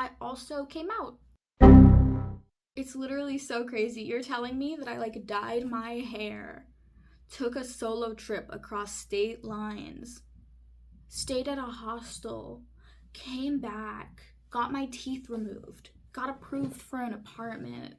I also came out. It's literally so crazy. You're telling me that I like dyed my hair, took a solo trip across state lines, stayed at a hostel, came back, got my teeth removed, got approved for an apartment.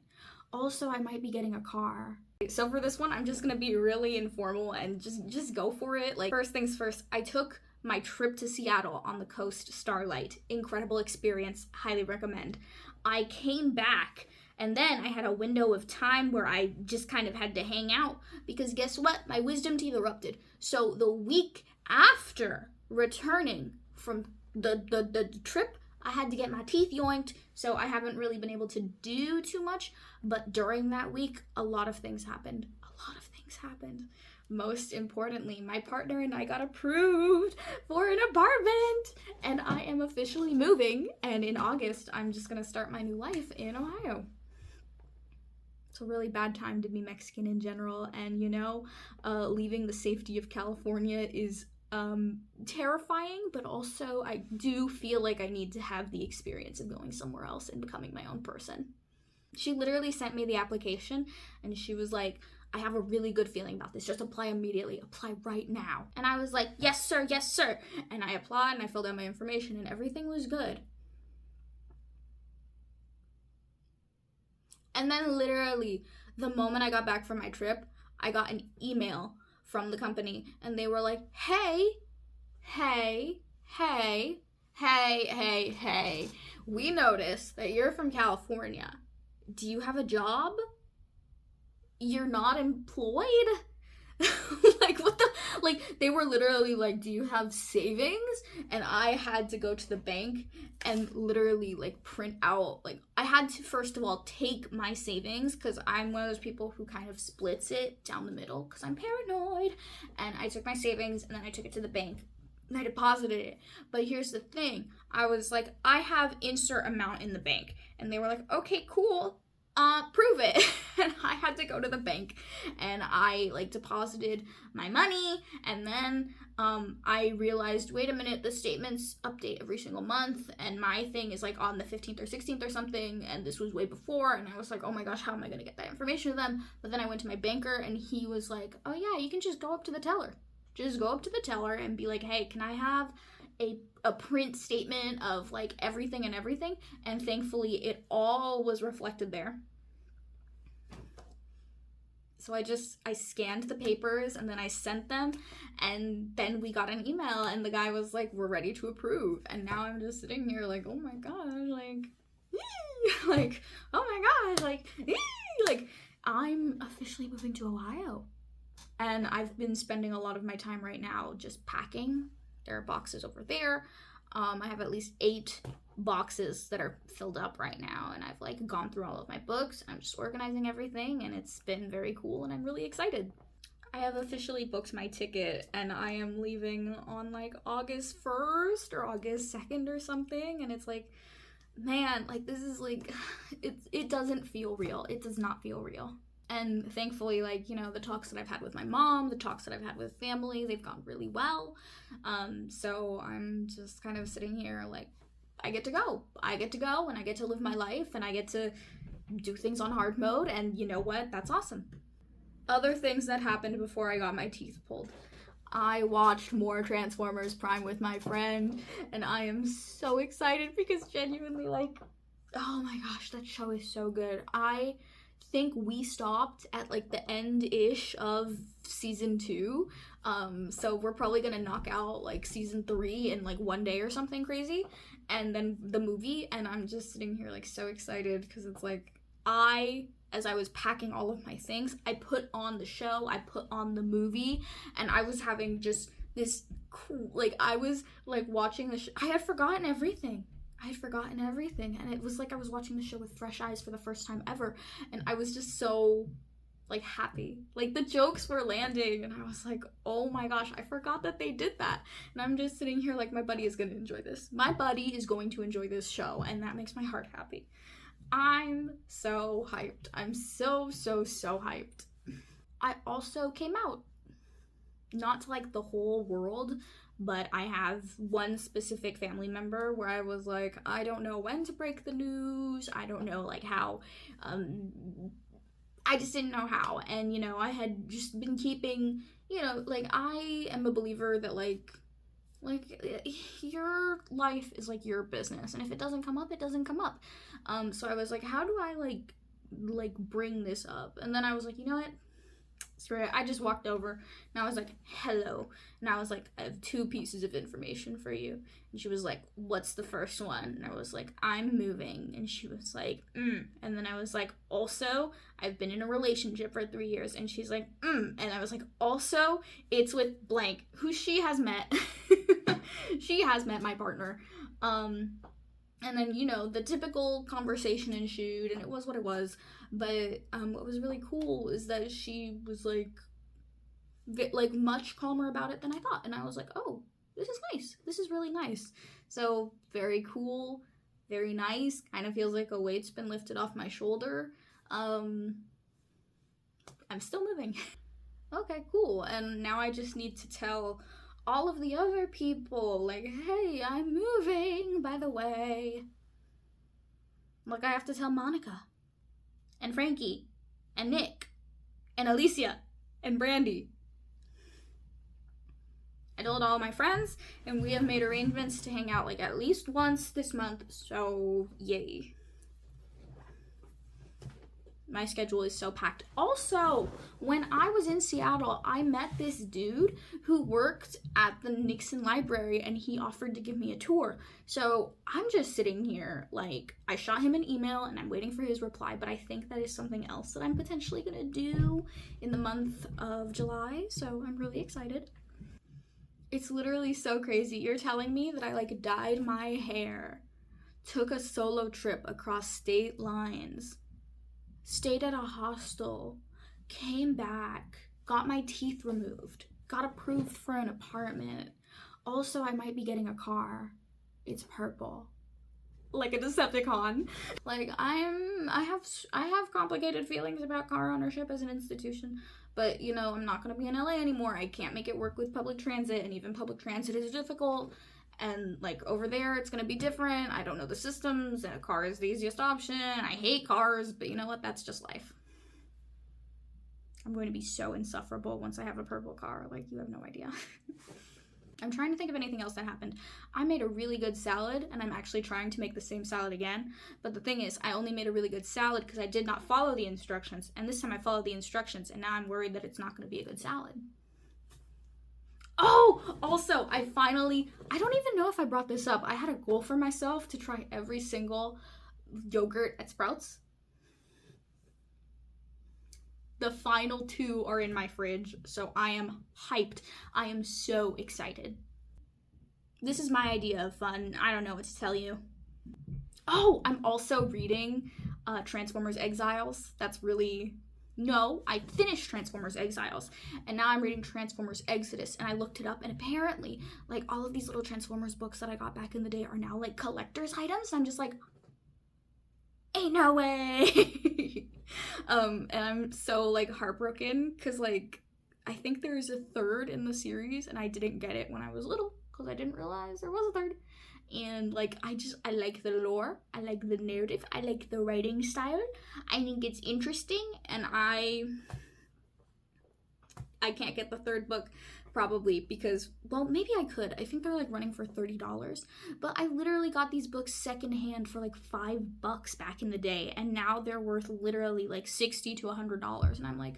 Also, I might be getting a car. So for this one, I'm just gonna be really informal and just go for it. Like, first things first, I took my trip to Seattle on the Coast Starlight. Incredible experience, highly recommend. I came back and then I had a window of time where I just kind of had to hang out because guess what? My wisdom teeth erupted. So the week after returning from the trip, I had to get my teeth yoinked, so I haven't really been able to do too much. But during that week, a lot of things happened. Most importantly, my partner and I got approved for an apartment, and I am officially moving. And in August, I'm just gonna start my new life in Ohio. It's a really bad time to be Mexican in general, and leaving the safety of California is terrifying, but also I do feel like I need to have the experience of going somewhere else and becoming my own person. She literally sent me the application and she was like, I have a really good feeling about this. Just apply immediately. Apply right now. And I was like, yes, sir, yes, sir. And I applied and I filled out my information and everything was good. And then literally the moment I got back from my trip, I got an email from the company and they were like, hey, we noticed that you're from California. Do you have a job? You're not employed? Like, what the? Like, they were literally like, do you have savings? And I had to go to the bank and literally, like, print out, like, I had to, first of all, take my savings, because I'm one of those people who kind of splits it down the middle, because I'm paranoid, and I took my savings, and then I took it to the bank, and I deposited it. But here's the thing, I was like, I have insert amount in the bank, and they were like, okay, cool, prove it. And I had to go to the bank and I like deposited my money, and then I realized, wait a minute, the statements update every single month and my thing is like on the 15th or 16th or something, and this was way before, and I was like, oh my gosh, how am I gonna get that information to them? But then I went to my banker and he was like, oh yeah, you can just go up to the teller. Just go up to the teller and be like, hey, can I have a print statement of like everything and everything? And thankfully it all was reflected there. So I scanned the papers and then I sent them, and then we got an email and the guy was like, we're ready to approve. And now I'm just sitting here like, oh my gosh, like, like, oh my gosh, like I'm officially moving to Ohio. And I've been spending a lot of my time right now just packing. There are boxes over there. I have at least 8 boxes that are filled up right now, and I've like gone through all of my books. I'm just organizing everything, and it's been very cool, and I'm really excited. I have officially booked my ticket, and I am leaving on like August 1st or August 2nd or something, and it's like, man, like this is like, it doesn't feel real. It does not feel real. And thankfully, like, the talks that I've had with my mom, the talks that I've had with family, they've gone really well. So I'm just kind of sitting here like, I get to go, and I get to live my life, and I get to do things on hard mode, and you know what? That's awesome. Other things that happened before I got my teeth pulled. I watched more Transformers Prime with my friend, and I am so excited because genuinely, like, oh my gosh, that show is so good. I think we stopped at like the end-ish of season 2, so we're probably gonna knock out like season 3 in like one day or something crazy, and then the movie, and I'm just sitting here like so excited because it's like, as I was packing all of my things, I put on the show, I put on the movie, and I was having just this cool, like, I was like watching the show. I had forgotten everything, and it was like I was watching the show with fresh eyes for the first time ever, and I was just so like happy. Like the jokes were landing, and I was like, oh my gosh, I forgot that they did that. And I'm just sitting here like, my buddy is gonna enjoy this. My buddy is going to enjoy this show, and that makes my heart happy. I'm so hyped. I'm so hyped. I also came out. Not to like the whole world, but I have one specific family member where I was like, I don't know when to break the news. I don't know, like, how. I just didn't know how. And, you know, I had just been keeping, you know, like, I am a believer that, like, your life is, like, your business. And if it doesn't come up, it doesn't come up. So I was like, how do I, like, bring this up? And then I was like, you know what? Right. I just walked over and I was like, hello. And I was like, I have 2 pieces of information for you. And she was like, what's the first one? And I was like, I'm moving. And she was like, And then I was like, also, I've been in a relationship for 3 years. And she's like, And I was like, also, it's with blank, who she has met. She has met my partner. And then, you know, the typical conversation ensued, and it was what it was. But what was really cool is that she was, like much calmer about it than I thought. And I was like, oh, this is nice. This is really nice. So, very cool, very nice. Kind of feels like a weight's been lifted off my shoulder. I'm still moving. Okay, cool. And now I just need to tell all of the other people, like, hey, I'm moving, by the way. Like, I have to tell Monica, and Frankie, and Nick, and Alicia, and Brandy. I told all my friends, and we have made arrangements to hang out, like, at least once this month, so yay. My schedule is so packed. Also, when I was in Seattle, I met this dude who worked at the Nixon Library, and he offered to give me a tour. So I'm just sitting here, like, I shot him an email and I'm waiting for his reply, but I think that is something else that I'm potentially gonna do in the month of July, so I'm really excited. It's literally so crazy. You're telling me that I, like, dyed my hair, took a solo trip across state lines, stayed at a hostel, came back, got my teeth removed, got approved for an apartment. Also, I might be getting a car. It's purple. Like a Decepticon. Like, I have complicated feelings about car ownership as an institution, but, you know, I'm not gonna be in LA anymore. I can't make it work with public transit, and even public transit is difficult. And, like, over there, it's gonna be different. I don't know the systems, and a car is the easiest option. I hate cars, but you know what? That's just life. I'm going to be so insufferable once I have a purple car. Like, you have no idea. I'm trying to think of anything else that happened. I made a really good salad, and I'm actually trying to make the same salad again. But the thing is, I only made a really good salad because I did not follow the instructions. And this time I followed the instructions, and now I'm worried that it's not going to be a good salad. Oh, also, I don't even know if I brought this up. I had a goal for myself to try every single yogurt at Sprouts. The final 2 are in my fridge, so I am hyped. I am so excited. This is my idea of fun. I don't know what to tell you. Oh, I'm also reading Transformers Exiles. No, I finished Transformers Exiles, and now I'm reading Transformers Exodus, and I looked it up, and apparently, like, all of these little Transformers books that I got back in the day are now, like, collector's items, and I'm just like, ain't no way. And I'm so, like, heartbroken, because, like, I think there's a 3rd in the series, and I didn't get it when I was little, because I didn't realize there was a 3rd. And, like, I like the lore, I like the narrative, I like the writing style, I think it's interesting, and I can't get the 3rd book, probably, because, well, maybe I could. I think they're, like, running for $30, but I literally got these books secondhand for, like, $5 back in the day, and now they're worth literally, like, $60 to $100, and I'm like,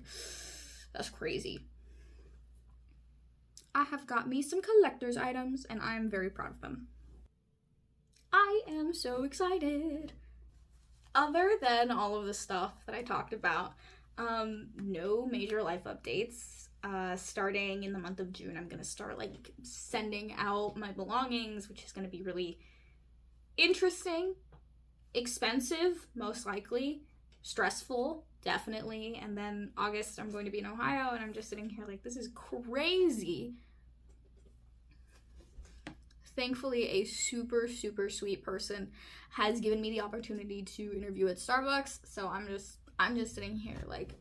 that's crazy. I have got me some collector's items, and I'm very proud of them. I am so excited. Other than all of the stuff that I talked about, no major life updates. Starting in the month of June, I'm gonna start, like, sending out my belongings, which is gonna be really interesting, expensive, most likely, stressful, definitely. And then August, I'm going to be in Ohio, and I'm just sitting here like, this is crazy. Thankfully, a super, super sweet person has given me the opportunity to interview at Starbucks, so I'm just sitting here like,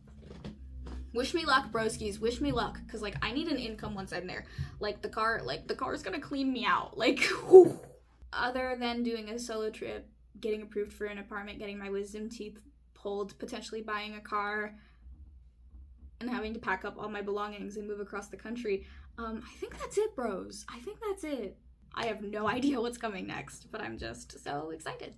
Wish me luck, broskies. Wish me luck, because like I need an income once I'm there. Like the car's gonna clean me out. Like, whew. Other than doing a solo trip, getting approved for an apartment, getting my wisdom teeth pulled, potentially buying a car, and having to pack up all my belongings and move across the country, I think that's it, bros. I think that's it. I have no idea what's coming next, but I'm just so excited.